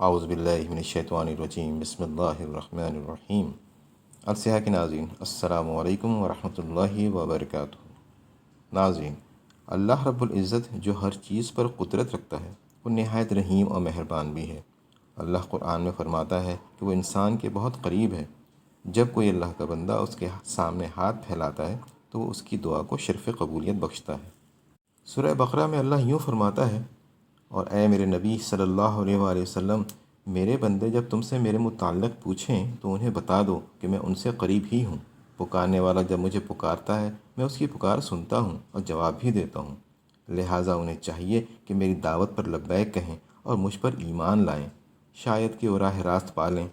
اعوذ باللہ من الشیطان الرجیم بسم اللہ الرحمن الرحیم۔ السیاح کے ناظرین، السلام علیکم ورحمۃ اللہ وبرکاتہ۔ ناظرین، اللہ رب العزت جو ہر چیز پر قدرت رکھتا ہے وہ نہایت رحیم اور مہربان بھی ہے۔ اللہ قرآن میں فرماتا ہے کہ وہ انسان کے بہت قریب ہے۔ جب کوئی اللہ کا بندہ اس کے سامنے ہاتھ پھیلاتا ہے تو وہ اس کی دعا کو شرف قبولیت بخشتا ہے۔ سورہ بقرہ میں اللہ یوں فرماتا ہے، اور اے میرے نبی صلی اللہ علیہ وآلہ وسلم، میرے بندے جب تم سے میرے متعلق پوچھیں تو انہیں بتا دو کہ میں ان سے قریب ہی ہوں۔ پکارنے والا جب مجھے پکارتا ہے میں اس کی پکار سنتا ہوں اور جواب بھی دیتا ہوں۔ لہٰذا انہیں چاہیے کہ میری دعوت پر لبیک کہیں اور مجھ پر ایمان لائیں، شاید کہ وہ راہ راست پالیں۔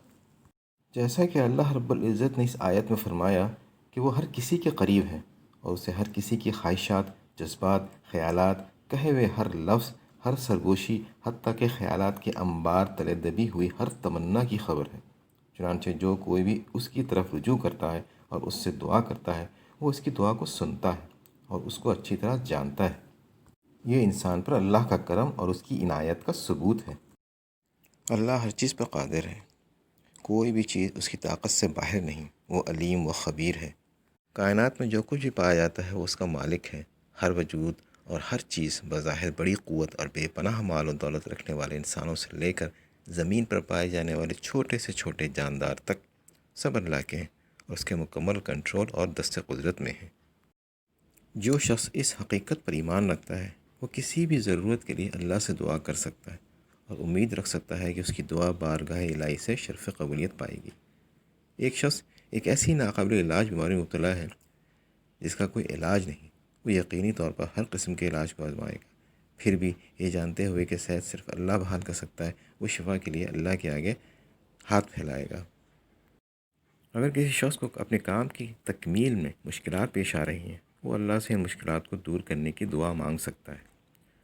جیسا کہ اللہ رب العزت نے اس آیت میں فرمایا کہ وہ ہر کسی کے قریب ہے اور اسے ہر کسی کی خواہشات، جذبات، خیالات، کہے ہوئے ہر لفظ، ہر سرگوشی، حتیٰ کہ خیالات کے انبار تلے دبی ہوئی ہر تمنا کی خبر ہے۔ چنانچہ جو کوئی بھی اس کی طرف رجوع کرتا ہے اور اس سے دعا کرتا ہے وہ اس کی دعا کو سنتا ہے اور اس کو اچھی طرح جانتا ہے۔ یہ انسان پر اللہ کا کرم اور اس کی عنایت کا ثبوت ہے۔ اللہ ہر چیز پر قادر ہے، کوئی بھی چیز اس کی طاقت سے باہر نہیں، وہ علیم و خبیر ہے۔ کائنات میں جو کچھ بھی پایا جاتا ہے وہ اس کا مالک ہے۔ ہر وجود اور ہر چیز بظاہر بڑی قوت اور بے پناہ مال و دولت رکھنے والے انسانوں سے لے کر زمین پر پائے جانے والے چھوٹے سے چھوٹے جاندار تک سب اللہ کے ہیں اور اس کے مکمل کنٹرول اور دست قدرت میں ہیں۔ جو شخص اس حقیقت پر ایمان رکھتا ہے وہ کسی بھی ضرورت کے لیے اللہ سے دعا کر سکتا ہے اور امید رکھ سکتا ہے کہ اس کی دعا بارگاہ الہی سے شرف قبولیت پائے گی۔ ایک شخص ایک ایسی ناقابل علاج بیماری میں مبتلا ہے جس کا کوئی علاج نہیں، وہ یقینی طور پر ہر قسم کے علاج کو آزمائے گا، پھر بھی یہ جانتے ہوئے کہ صحت صرف اللہ بحال کر سکتا ہے، وہ شفا کے لیے اللہ کے آگے ہاتھ پھیلائے گا۔ اگر کسی شخص کو اپنے کام کی تکمیل میں مشکلات پیش آ رہی ہیں، وہ اللہ سے ان مشکلات کو دور کرنے کی دعا مانگ سکتا ہے۔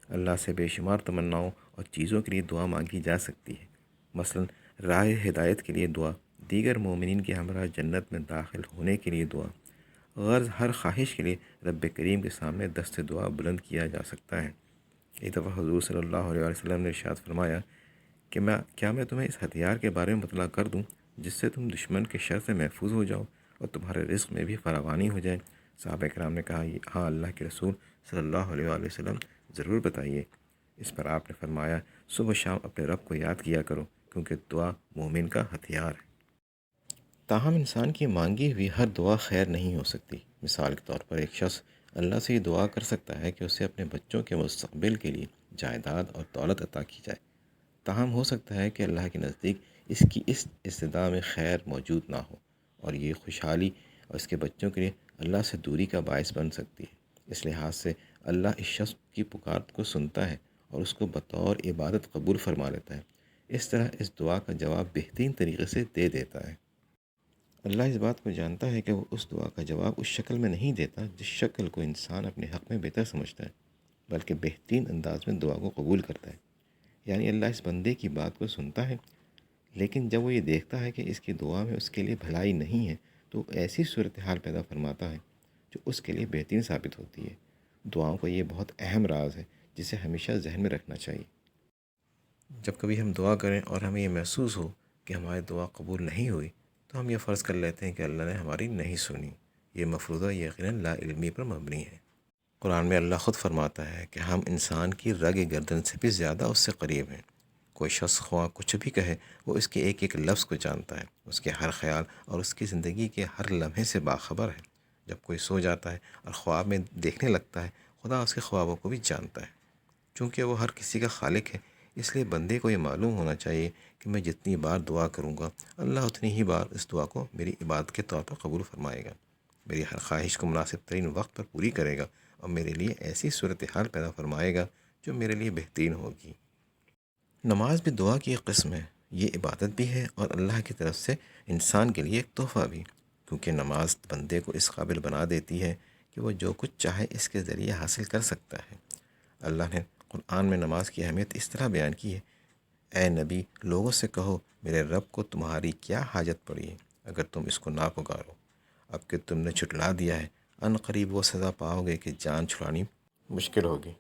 اللہ سے بے شمار تمناؤں اور چیزوں کے لیے دعا مانگی جا سکتی ہے، مثلا راہ ہدایت کے لیے دعا، دیگر مومنین کے ہمراہ جنت میں داخل ہونے کے لیے دعا، غرض ہر خواہش کے لیے رب کریم کے سامنے دست دعا بلند کیا جا سکتا ہے۔ ایک دفعہ حضور صلی اللہ علیہ وسلم نے ارشاد فرمایا کہ کیا میں تمہیں اس ہتھیار کے بارے میں مطلع کر دوں جس سے تم دشمن کے شر سے محفوظ ہو جاؤ اور تمہارے رزق میں بھی فراوانی ہو جائے؟ صحابہ کرام نے کہا، ہاں اللہ کے رسول صلی اللہ علیہ وآلہ وسلم، ضرور بتائیے۔ اس پر آپ نے فرمایا، صبح و شام اپنے رب کو یاد کیا کرو کیونکہ دعا مومن کا ہتھیار ہے۔ تاہم انسان کی مانگی ہوئی ہر دعا خیر نہیں ہو سکتی۔ مثال کے طور پر ایک شخص اللہ سے یہ دعا کر سکتا ہے کہ اسے اپنے بچوں کے مستقبل کے لیے جائیداد اور دولت عطا کی جائے، تاہم ہو سکتا ہے کہ اللہ کے نزدیک اس کی اس استدعا میں خیر موجود نہ ہو اور یہ خوشحالی اور اس کے بچوں کے لیے اللہ سے دوری کا باعث بن سکتی ہے۔ اس لحاظ سے اللہ اس شخص کی پکار کو سنتا ہے اور اس کو بطور عبادت قبول فرما لیتا ہے۔ اس طرح اس دعا کا جواب بہترین طریقے سے دے دیتا ہے۔ اللہ اس بات کو جانتا ہے کہ وہ اس دعا کا جواب اس شکل میں نہیں دیتا جس شکل کو انسان اپنے حق میں بہتر سمجھتا ہے، بلکہ بہترین انداز میں دعا کو قبول کرتا ہے۔ یعنی اللہ اس بندے کی بات کو سنتا ہے، لیکن جب وہ یہ دیکھتا ہے کہ اس کی دعا میں اس کے لیے بھلائی نہیں ہے تو وہ ایسی صورتحال پیدا فرماتا ہے جو اس کے لیے بہترین ثابت ہوتی ہے۔ دعاؤں کا یہ بہت اہم راز ہے جسے ہمیشہ ذہن میں رکھنا چاہیے۔ جب کبھی ہم دعا کریں اور ہمیں یہ محسوس ہو کہ ہماری دعا قبول نہیں ہوئی تو ہم یہ فرض کر لیتے ہیں کہ اللہ نے ہماری نہیں سنی۔ یہ مفروضہ یقیناً لا علمی پر مبنی ہے۔ قرآن میں اللہ خود فرماتا ہے کہ ہم انسان کی رگ گردن سے بھی زیادہ اس سے قریب ہیں۔ کوئی شخص خواہ کچھ بھی کہے، وہ اس کے ایک ایک لفظ کو جانتا ہے، اس کے ہر خیال اور اس کی زندگی کے ہر لمحے سے باخبر ہے۔ جب کوئی سو جاتا ہے اور خواب میں دیکھنے لگتا ہے، خدا اس کے خوابوں کو بھی جانتا ہے۔ چونکہ وہ ہر کسی کا خالق ہے، اس لیے بندے کو یہ معلوم ہونا چاہیے کہ میں جتنی بار دعا کروں گا اللہ اتنی ہی بار اس دعا کو میری عبادت کے طور پر قبول فرمائے گا، میری ہر خواہش کو مناسب ترین وقت پر پوری کرے گا اور میرے لیے ایسی صورتحال پیدا فرمائے گا جو میرے لیے بہترین ہوگی۔ نماز بھی دعا کی ایک قسم ہے، یہ عبادت بھی ہے اور اللہ کی طرف سے انسان کے لیے ایک تحفہ بھی، کیونکہ نماز بندے کو اس قابل بنا دیتی ہے کہ وہ جو کچھ چاہے اس کے ذریعے حاصل کر سکتا ہے۔ اللہ نے قرآن میں نماز کی اہمیت اس طرح بیان کی ہے، اے نبی، لوگوں سے کہو میرے رب کو تمہاری کیا حاجت پڑی ہے اگر تم اس کو نہ پکارو، اب کہ تم نے چھٹلا دیا ہے، ان قریب وہ سزا پاؤ گے کہ جان چھڑانی مشکل ہوگی۔